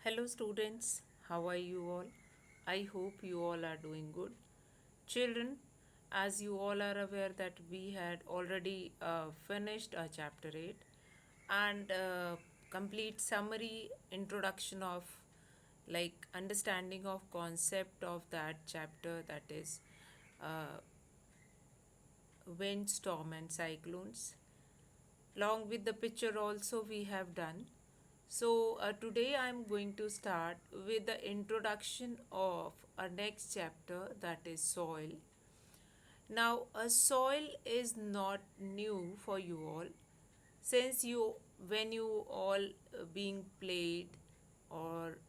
Hello, students. How are you all? I hope you all are doing good. Children, as you all are aware that we had already finished chapter 8 and complete summary introduction of like understanding of concept of that chapter, that is uh, wind, storm and cyclones. Along with the picture also we have done. So today I am going to start with the introduction of our next chapter, that is soil. Now a soil is not new for you all, since you when you all being played, or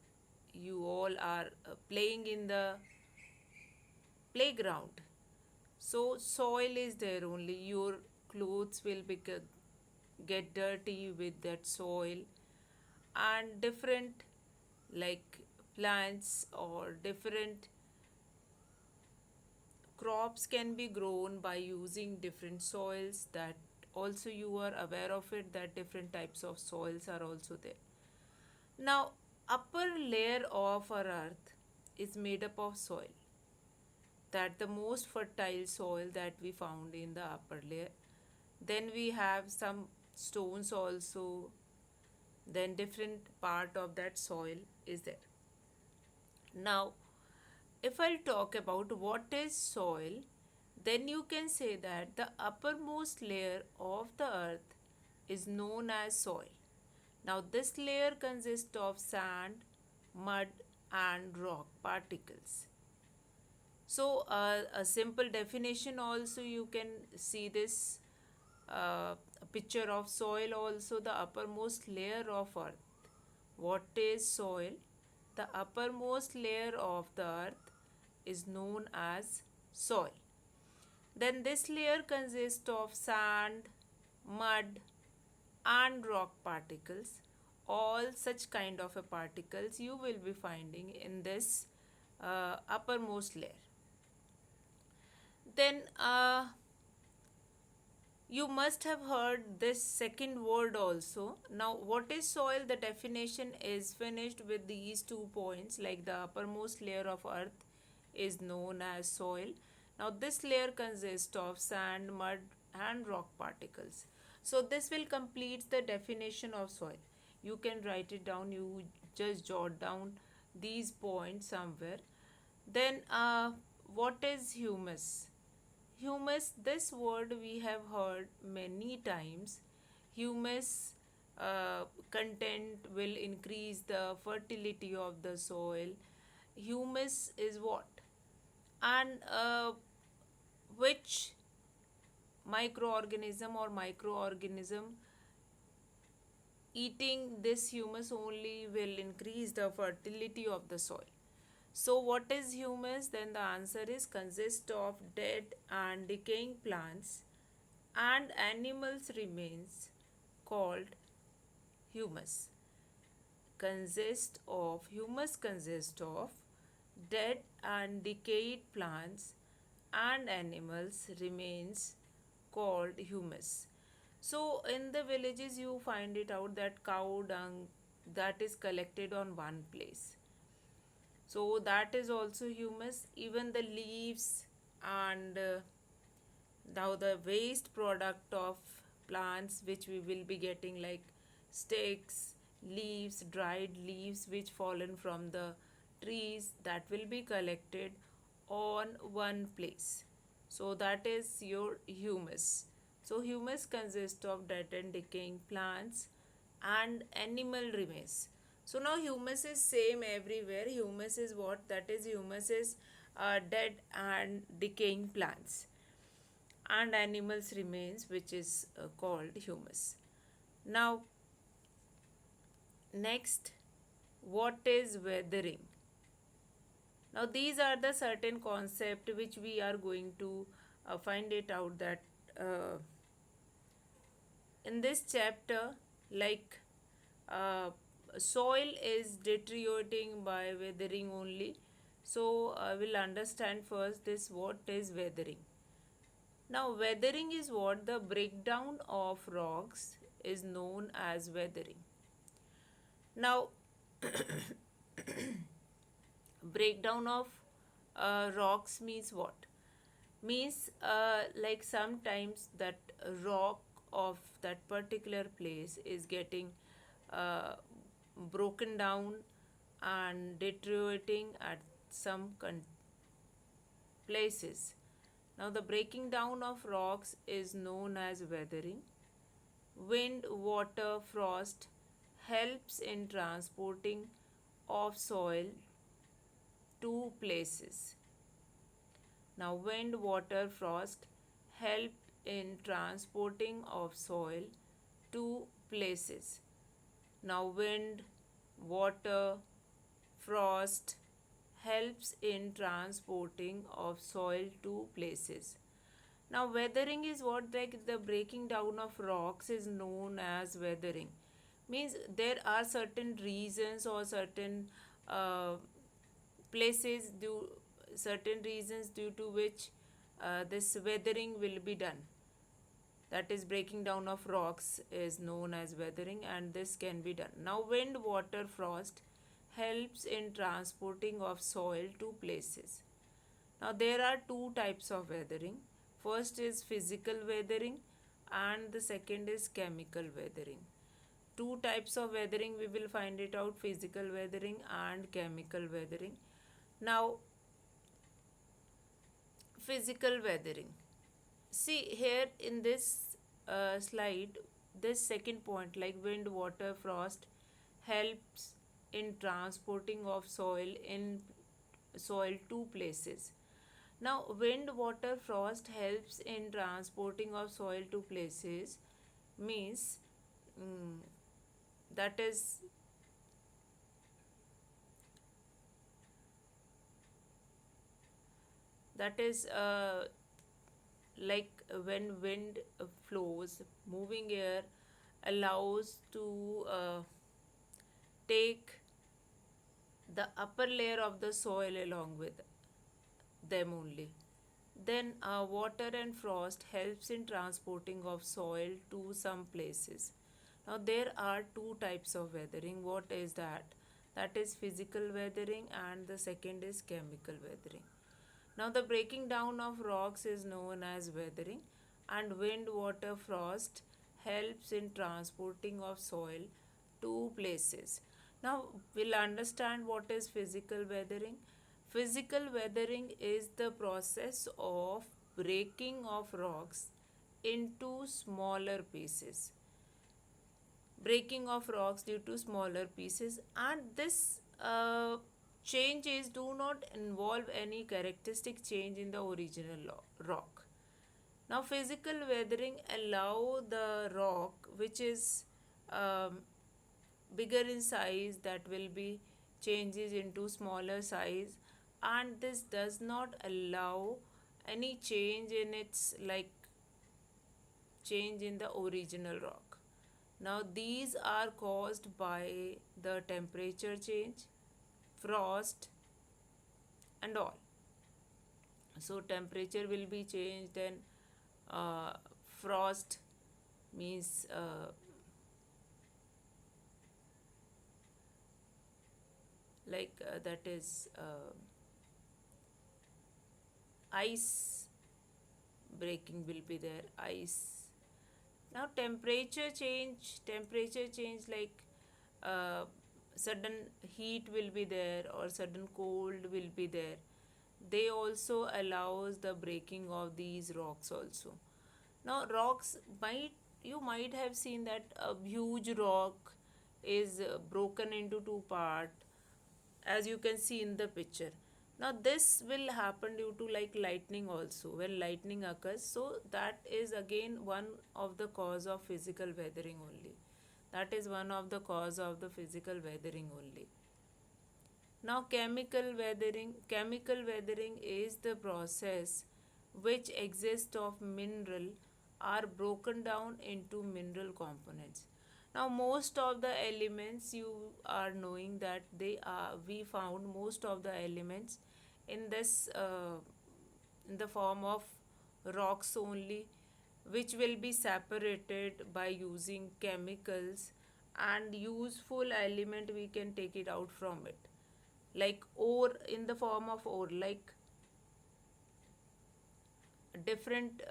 you all are playing in the playground. So soil is there only. Your clothes will get dirty with that soil, and different like plants or different crops can be grown by using different soils. That also you are aware of it, that different types of soils are also there. Now upper layer of our earth is made up of soil, that the most fertile soil that we found in the upper layer. Then we have some stones also, then different part of that soil is there. Now if I'll talk about what is soil, then you can say that the uppermost layer of the earth is known as soil. Now, this layer consists of sand, mud, and rock particles. So, a simple definition also you can see this picture of soil also, the uppermost layer of earth. What is soil? The uppermost layer of the earth is known as soil. Then this layer consists of sand, mud, and rock particles. All such kind of a particles you will be finding in this uppermost layer. Then you must have heard this second word also. Now, what is soil? The definition is finished with these 2 points, like the uppermost layer of earth is known as soil. Now, this layer consists of sand, mud, and rock particles. So, this will complete the definition of soil. You can write it down, you just jot down these points somewhere. Then, what is humus? Humus, this word we have heard many times. Humus content will increase the fertility of the soil. Humus is what? And which microorganism or microorganism eating this humus only will increase the fertility of the soil. So what is humus? Then the answer is consists of dead and decaying plants and animals remains called humus. Consists of dead and decayed plants and animals remains called humus. So in the villages you find it out that cow dung that is collected on one place, so that is also humus. Even the leaves and now the waste product of plants which we will be getting, like sticks, leaves, dried leaves which fallen from the trees, that will be collected on one place. So that is your humus. So humus consists of dead and decaying plants and animal remains. So now humus is same everywhere. Humus is what? That is humus is dead and decaying plants and animals remains, which is called humus. Now next, what is weathering? Now these are the certain concept which we are going to find it out, that uh, in this chapter, like uh, soil is deteriorating by weathering only. So I will understand first this, what is weathering. Now weathering is what? The breakdown of rocks is known as weathering. Now Breakdown of rocks means what? Means like sometimes that rock of that particular place is getting uh, broken down and deteriorating at some places. Now, the breaking down of rocks is known as weathering. Wind, water, frost helps in transporting of soil to places. Now, wind, water, frost help in transporting of soil to places. Now, wind, water, frost helps in transporting of soil to places. Now, weathering is what, like the breaking down of rocks is known as weathering. Means there are certain reasons or uh, places due certain reasons due to which this weathering will be done. That is, breaking down of rocks is known as weathering, and this can be done. Now, wind, water, frost helps in transporting of soil to places. Now, there are two types of weathering. First is physical weathering, and the second is chemical weathering. Two types of weathering we will find it out: physical weathering and chemical weathering. Now, physical weathering. See here in this slide, this second point, like wind, water, frost, helps in transporting of soil to places. Now, wind, water, frost helps in transporting of soil to places means mm, that is that is like when wind flows, moving air allows to take the upper layer of the soil along with them only. Then water and frost helps in transporting of soil to some places. Now there are two types of weathering. What is that? That is physical weathering, and the second is chemical weathering. Now the breaking down of rocks is known as weathering, and wind, water, frost helps in transporting of soil to places. Now we'll understand what is physical weathering. Physical weathering is the process of breaking of rocks into smaller pieces. Breaking of rocks due to smaller pieces, and this changes do not involve any characteristic change in the original rock. Now, physical weathering allow the rock which is um, bigger in size, that will be changes into smaller size, and this does not allow any change in its like change in the original rock. Now these are caused by the temperature change, frost, and all. So temperature will be changed, and uh, frost means that is ice breaking will be there, ice. Now temperature change like uh, sudden heat will be there or sudden cold will be there. They also allows the breaking of these rocks also. Now rocks might, you might have seen that a huge rock is broken into two part, as you can see in the picture. Now this will happen due to like lightning also, when lightning occurs. So that is again one of the cause of physical weathering only. That is one of the cause of the physical weathering only. Now chemical weathering is the process which exists of mineral are broken down into mineral components. Now most of the elements, you are knowing that they are, we found most of the elements in this in the form of rocks only, which will be separated by using chemicals, and useful element we can take it out from it. like ore in the form of ore, like different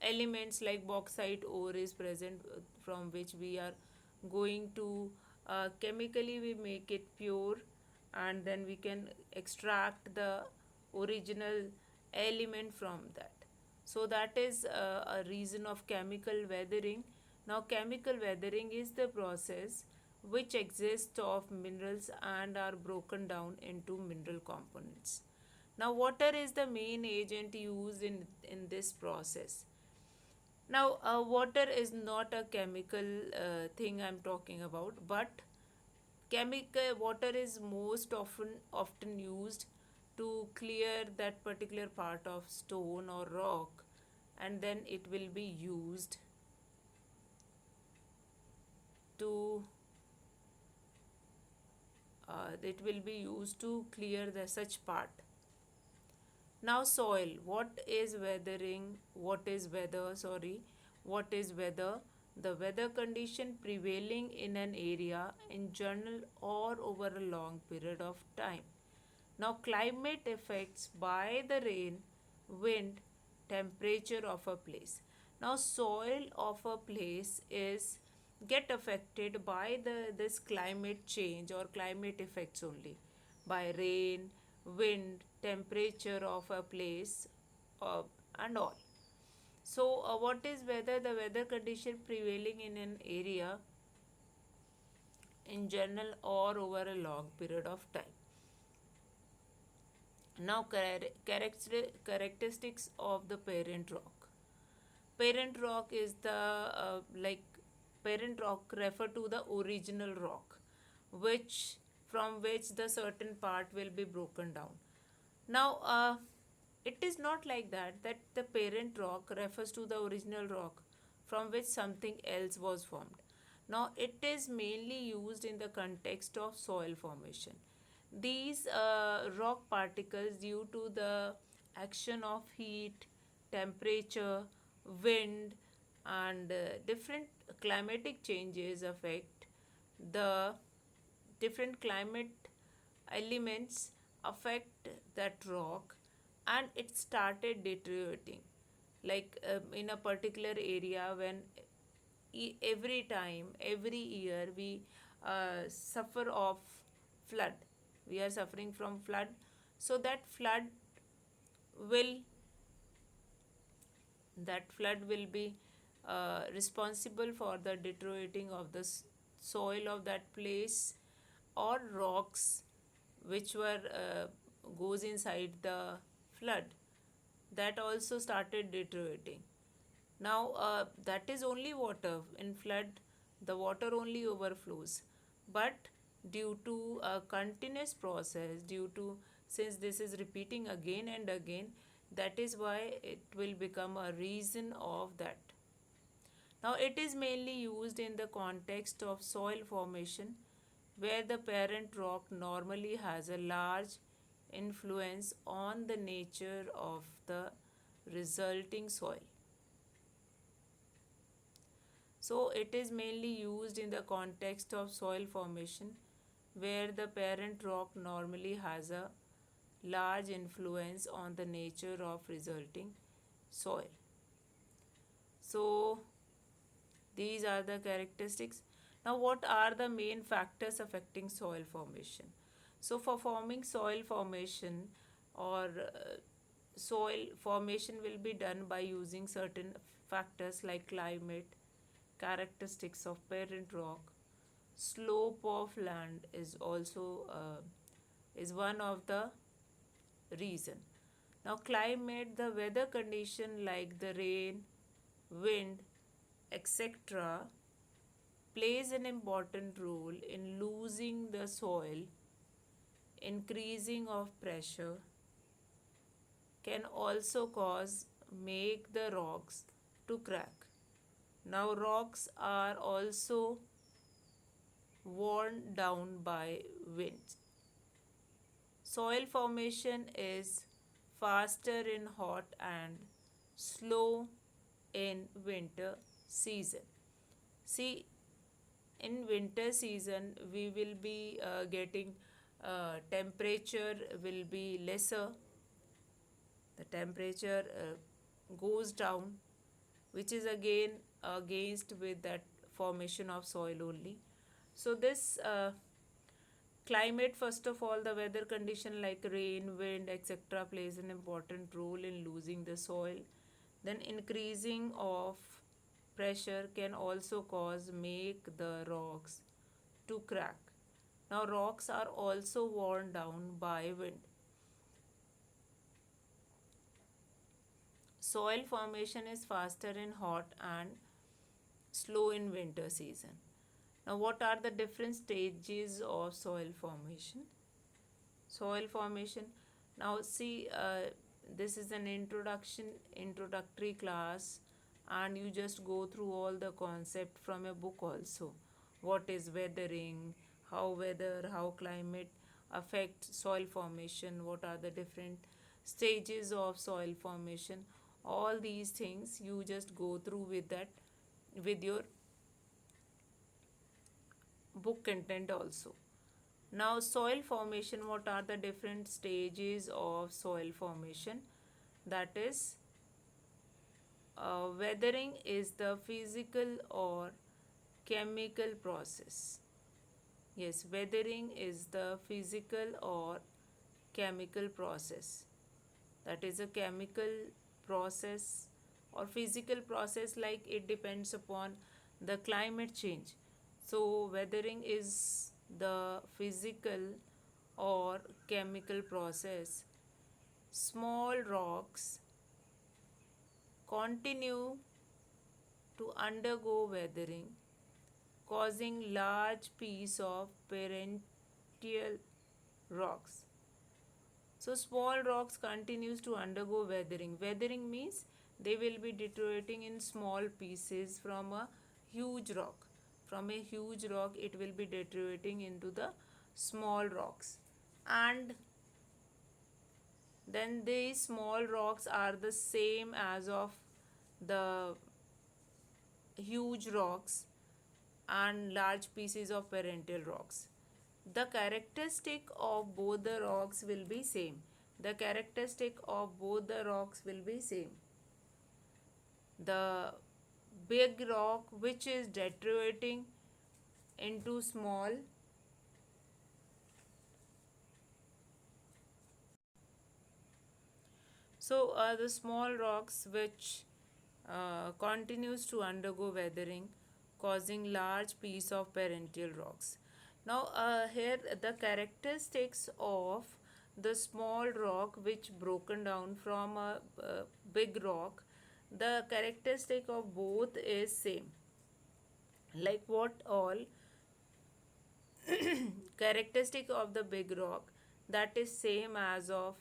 elements like bauxite ore is present, from which we are going to chemically we make it pure, and then we can extract the original element from that. So that is a reason of chemical weathering. Now chemical weathering is the process which exists of minerals and are broken down into mineral components. Now water is the main agent used in this process. Now, water is not a chemical thing I'm talking about, but chemical water is most often used to clear that particular part of stone or rock, and then to it will be used to clear the such part. Now soil, what is weathering? What is weather? Sorry, what is weather? The weather condition prevailing in an area in general or over a long period of time. Now climate affects by the rain, wind, temperature of a place. Now soil of a place is get affected by this climate change or climate effects only, by rain, wind, temperature of a place, uh, and all. So, what is weather? The weather condition prevailing in an area in general or over a long period of time. Now, characteristics of the parent rock. Parent rock is the like parent rock refer to the original rock, which from which the certain part will be broken down. Now, it is not like that the parent rock refers to the original rock from which something else was formed. Now, it is mainly used in the context of soil formation. These rock particles, due to the action of heat, temperature, wind, and different climatic changes, affect the different climate elements affect that rock, and it started deteriorating, like in a particular area, when every time every year we suffer of flood, we are suffering from flood. So will that flood will be responsible for the deteriorating of the soil of that place, or rocks which were goes inside the flood, that also started deteriorating. Now, that is only water. In flood, the water only overflows. But due to a continuous process, due to since this is repeating again and again, that is why it will become a reason of that. Now, it is mainly used in the context of soil formation, where the parent rock normally has a large influence on the nature of the resulting soil. So, it is mainly used in the context of soil formation, where the parent rock normally has a large influence on the nature of resulting soil. So, these are the characteristics. Now, what are the main factors affecting soil formation? So, for forming soil formation, or soil formation will be done by using certain factors like climate, characteristics of parent rock, slope of land is also is one of the reason. Now, climate, the weather condition like the rain, wind, etc., plays an important role in losing the soil, increasing of pressure, can also cause make the rocks to crack. Now rocks are also worn down by winds. Soil formation is faster in hot and slow in winter season. See, in winter season we will be getting temperature will be lesser, the temperature goes down, which is again against with that formation of soil only. So this climate, first of all, the weather condition like rain, wind, etc., plays an important role in losing the soil. Then increasing of pressure can also cause make the rocks to crack. Now rocks are also worn down by wind. Soil formation is faster in hot and slow in winter season. Now what are the different stages of soil formation? Soil formation. Now see, this is an introductory class, and you just go through all the concept from a book also. What is weathering, how climate affect soil formation, what are the different stages of soil formation. All these things you just go through with that, with your book content also. Now, soil formation, what are the different stages of soil formation? That is, weathering is the physical or chemical process. Yes, weathering is the physical or chemical process. That is a chemical process or physical process, like it depends upon the climate change. So, weathering is the physical or chemical process. Small rocks continue to undergo weathering, causing large piece of perennial rocks. So small rocks continues to undergo weathering. Weathering means they will be deteriorating in small pieces from a huge rock. From a huge rock it will be deteriorating into the small rocks. And then these small rocks are the same as of the huge rocks and large pieces of parental rocks. The characteristic of both the rocks will be same. The characteristic of both the rocks will be same. The big rock which is deteriorating into small, so the small rocks which continues to undergo weathering, causing large piece of parental rocks. Now here the characteristics of the small rock which broken down from a big rock, the characteristic of both is same. Like what all characteristic of the big rock, that is same as of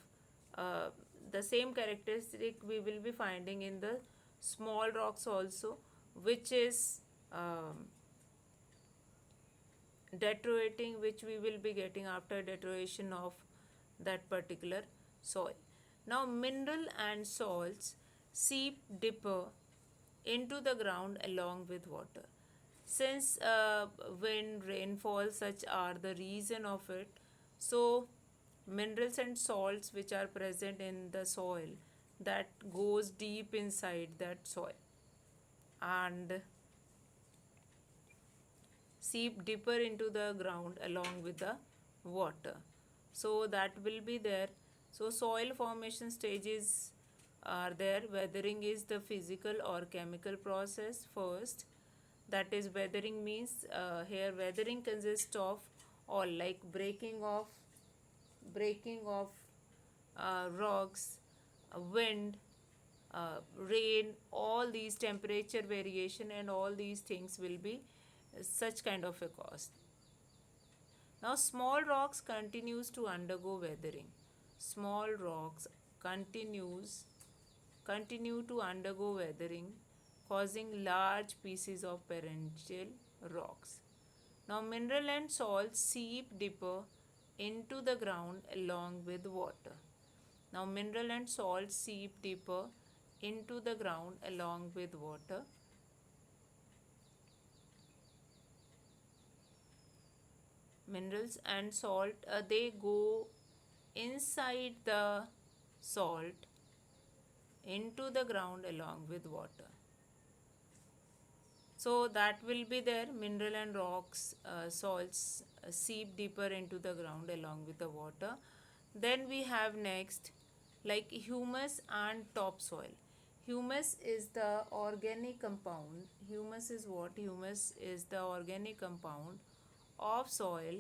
uh, the same characteristic we will be finding in the small rocks also, which is deteriorating, which we will be getting after deterioration of that particular soil. Now mineral and salts seep deeper into the ground along with water. Since wind, rainfall, such are the reason of it, so minerals and salts which are present in the soil, that goes deep inside that soil and seep deeper into the ground along with the water. So that will be there. So soil formation stages are there. Weathering is the physical or chemical process first. That is, weathering means here weathering consists of all, like breaking of rocks, wind, rain, all these temperature variation and all these things will be such kind of a cause. Now small rocks continues to undergo weathering. Small rocks continue to undergo weathering, causing large pieces of perennial rocks. Now mineral and salt seep deeper into the ground along with water. Now mineral and salt seep deeper into the ground along with water. minerals and salt, they go inside the salt into the ground along with water. So that will be there. Mineral and rocks, salts seep deeper into the ground along with the water. Then we have next like humus and topsoil. Humus is the organic compound. Humus is what? Humus is the organic compound of soil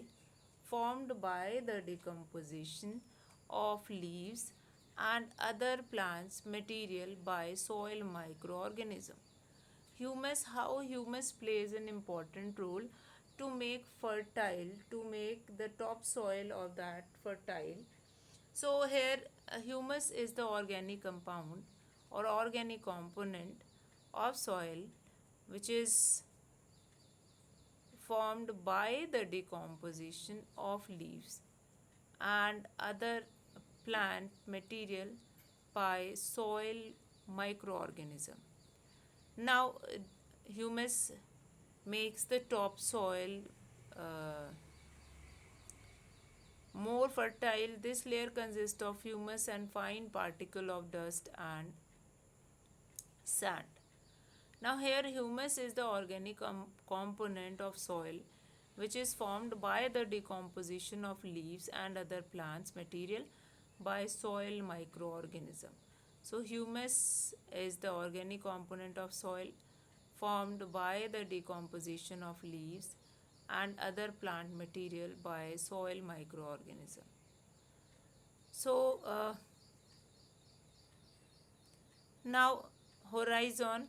formed by the decomposition of leaves and other plants material by soil microorganism. Humus, how humus plays an important role to make fertile, to make the topsoil of that fertile. So here humus is the organic compound or organic component of soil which is formed by the decomposition of leaves and other plant material by soil microorganism. Now, humus makes the topsoil uh, more fertile. This layer consists of humus and fine particle of dust and sand. Now, here humus is the organic component of soil which is formed by the decomposition of leaves and other plants material by soil microorganism. So, humus is the organic component of soil formed by the decomposition of leaves and other plant material by soil microorganism. So, now horizon.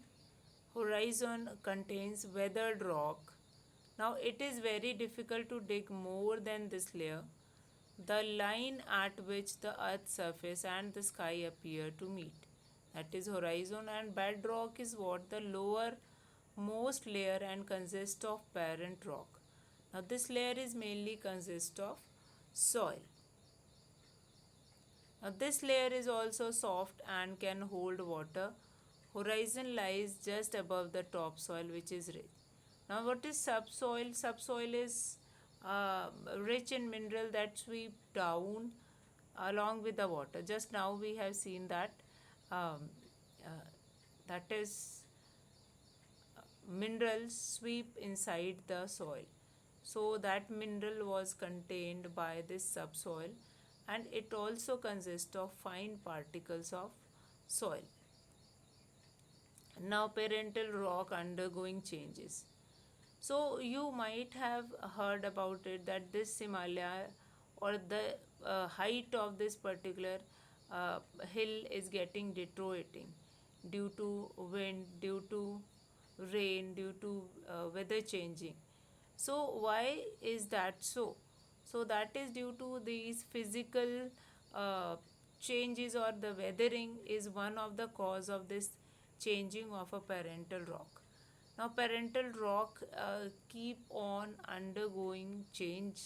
Horizon contains weathered rock. Now it is very difficult to dig more than this layer, the line at which the earth's surface and the sky appear to meet. That is horizon, and bedrock is what? The lower most layer and consists of parent rock. Now this layer is mainly consist of soil. Now this layer is also soft and can hold water. Horizon lies just above the topsoil which is rich. Now what is subsoil? Subsoil is rich in mineral that sweep down along with the water. Just now we have seen that um, uh, that is minerals sweep inside the soil. So that mineral was contained by this subsoil and it also consists of fine particles of soil. Now parental rock undergoing changes. So you might have heard about it that this Himalaya or the height of this particular uh, hill is getting deteriorating due to wind, due to rain, due to weather changing. So why is that so? So that is due to these physical uh, changes or the weathering is one of the cause of this changing of a parental rock. Now parental rock keep on undergoing change,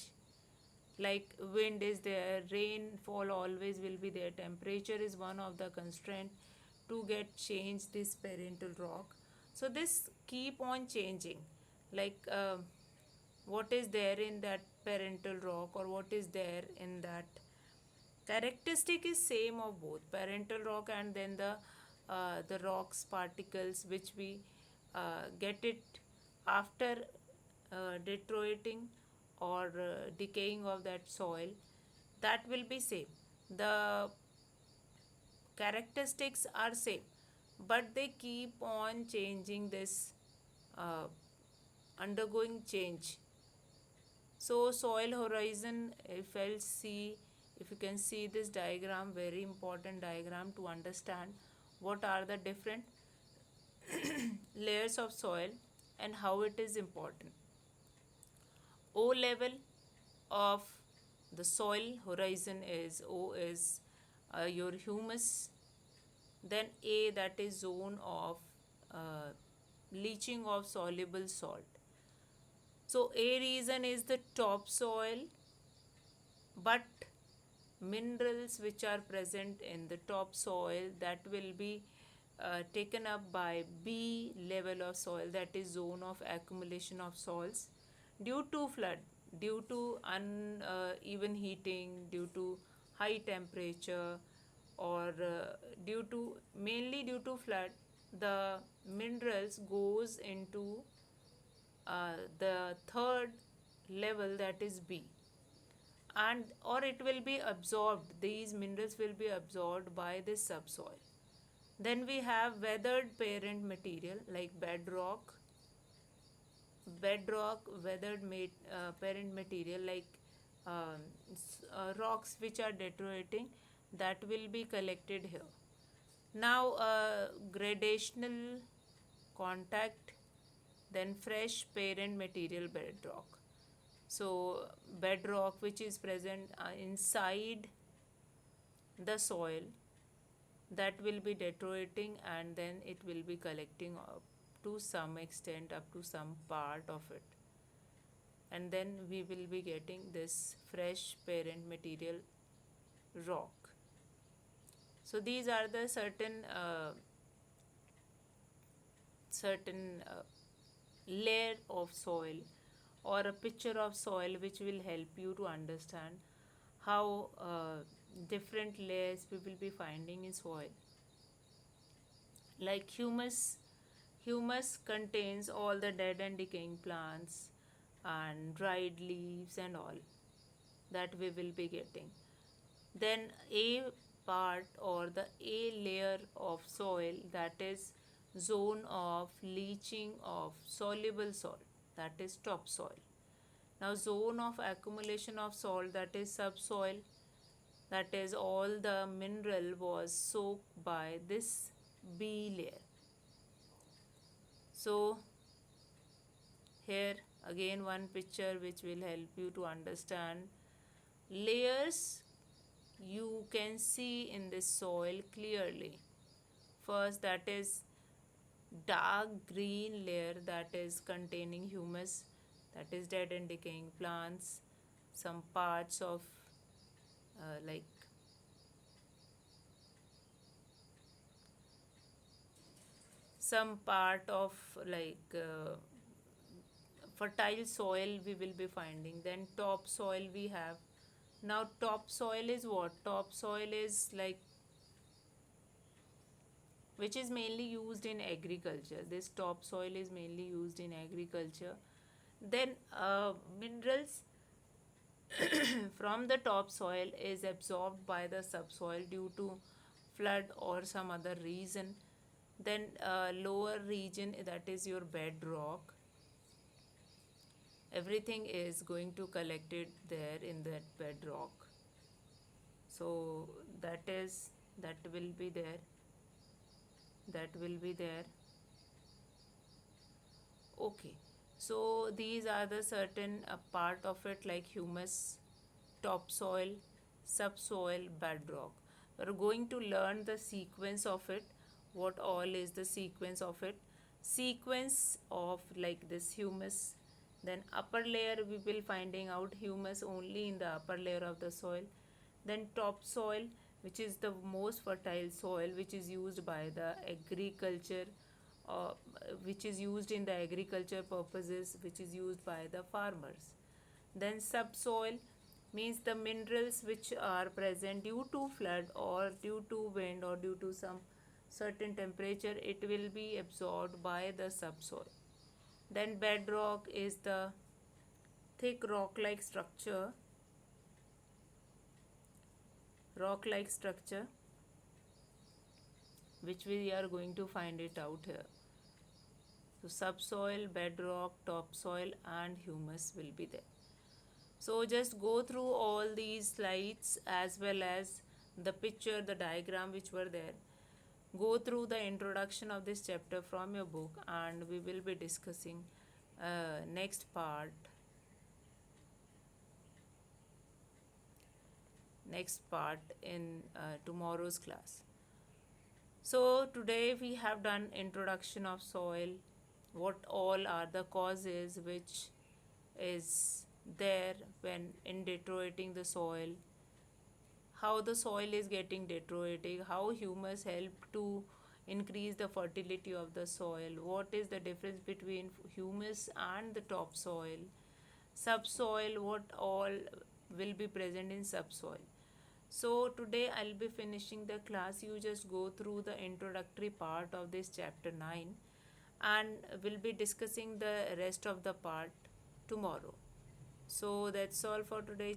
like wind is there, rainfall always will be there, temperature is one of the constraint to get change this parental rock. So this keep on changing, like what is there in that parental rock or what is there in that characteristic is same of both parental rock and then the rocks particles which we get it after deteriorating or decaying of that soil, that will be same. The characteristics are same, but they keep on changing this uh, undergoing change. So soil horizon, if I'll see, if you can see this diagram, very important diagram to understand what are the different layers of soil and how it is important. O level of the soil horizon is O is your humus, then A, that is zone of uh, leaching of soluble salt. So A region is the topsoil, but minerals which are present in the topsoil that will be taken up by B level of soil, that is zone of accumulation of salts due to flood. due to uneven heating, due to high temperature, or due to mainly due to flood, the minerals goes into the third level, that is B, and or it will be absorbed, these minerals will be absorbed by this subsoil. Then we have weathered parent material like weathered parent material like rocks which are deteriorating, that will be collected here. Now, gradational contact, then fresh parent material bedrock. So, bedrock which is present inside the soil, that will be deteriorating, and then it will be collecting up to some extent, up to some part of it, and then we will be getting this fresh parent material rock. So these are the certain layer of soil or a picture of soil which will help you to understand how different layers we will be finding in soil. Like humus contains all the dead and decaying plants and dried leaves and all that we will be getting. Then A part or the A layer of soil, that is zone of leaching of soluble salt, that is topsoil. Now zone of accumulation of salt, that is subsoil, that is all the mineral was soaked by this B layer. So here again one picture which will help you to understand layers you can see in this soil clearly. First, that is dark green layer, that is containing humus, that is dead and decaying plants, some parts of like some part of like fertile soil we will be finding. Then topsoil we have. Now topsoil is what? Topsoil is like which is mainly used in agriculture. This topsoil is mainly used in agriculture. Then minerals from the topsoil is absorbed by the subsoil due to flood or some other reason. Then lower region, that is your bedrock, everything is going to collect it there in that bedrock. So that will be there, that will be there. Okay, so these are the certain part of it like humus, topsoil, subsoil, bedrock. We're going to learn the sequence of it. What all is the sequence of it? Sequence of like this humus. Then upper layer we will finding out humus only in the upper layer of the soil. Then topsoil, which is the most fertile soil, which is used by the agriculture, uh, which is used in the agriculture purposes, which is used by the farmers. Then subsoil means the minerals which are present due to flood or due to wind or due to some certain temperature, it will be absorbed by the subsoil. Then bedrock is the thick rock like structure which we are going to find it out here. So subsoil, bedrock, topsoil and humus will be there. So just go through all these slides as well as the picture, the diagram which were there. Go through the introduction of this chapter from your book, and we will be discussing next part in tomorrow's class. So today we have done introduction of soil, what all are the causes which is there when in deteriorating the soil, how the soil is getting deteriorating, how humus help to increase the fertility of the soil, what is the difference between humus and the topsoil, subsoil, what all will be present in subsoil. So today I'll be finishing the class. You just go through the introductory part of this chapter 9, and we'll be discussing the rest of the part tomorrow. So that's all for today.